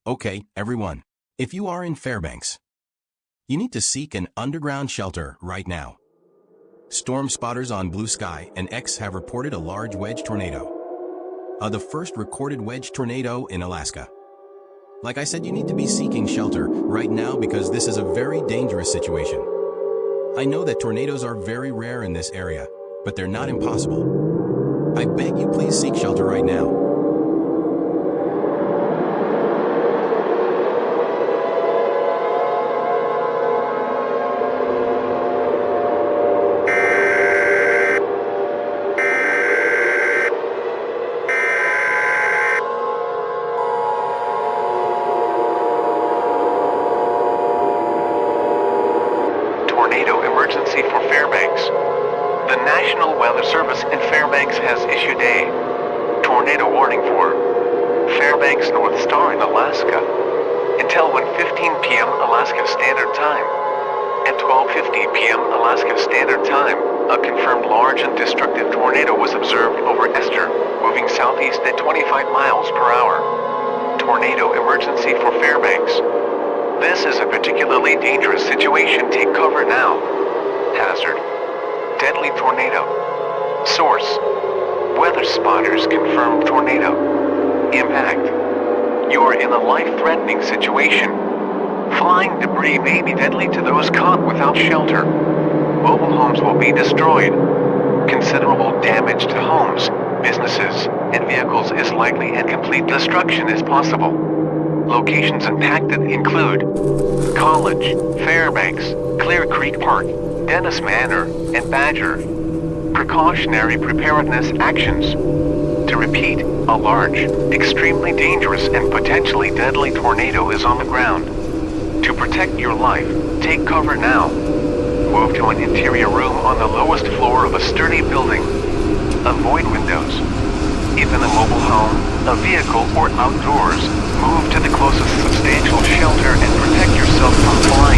Okay, everyone. If you are in Fairbanks, you need to seek an underground shelter right now. Storm spotters on Blue Sky and X have reported a large wedge tornado. The first recorded wedge tornado in Alaska. Like I said, you need to be seeking shelter right now because this is a very dangerous situation. I know that tornadoes are very rare in this area, but they're not impossible. I beg you please seek shelter right now. Tornado emergency for Fairbanks. The National Weather Service in Fairbanks has issued a tornado warning for Fairbanks North Star in Alaska until 1:15 p.m. Alaska Standard Time. At 12:50 p.m. Alaska Standard Time, a confirmed large and destructive tornado was observed over Esther, moving southeast at 25 miles per hour. Tornado emergency for Fairbanks. This is a particularly dangerous situation. Take cover now. Hazard. Deadly tornado. Source. Weather spotters confirm tornado. Impact. You are in a life-threatening situation. Flying debris may be deadly to those caught without shelter. Mobile homes will be destroyed. Considerable damage to homes, businesses, and vehicles is likely, and complete destruction is possible. Locations impacted include College, Fairbanks, Clear Creek Park, Dennis Manor, and Badger. Precautionary preparedness actions. To repeat, a large, extremely dangerous and potentially deadly tornado is on the ground. To protect your life, take cover now. Move to an interior room on the lowest floor of a sturdy building. Avoid windows. If in a mobile home, a vehicle, or outdoors, move to the closest substantial shelter and protect yourself from flying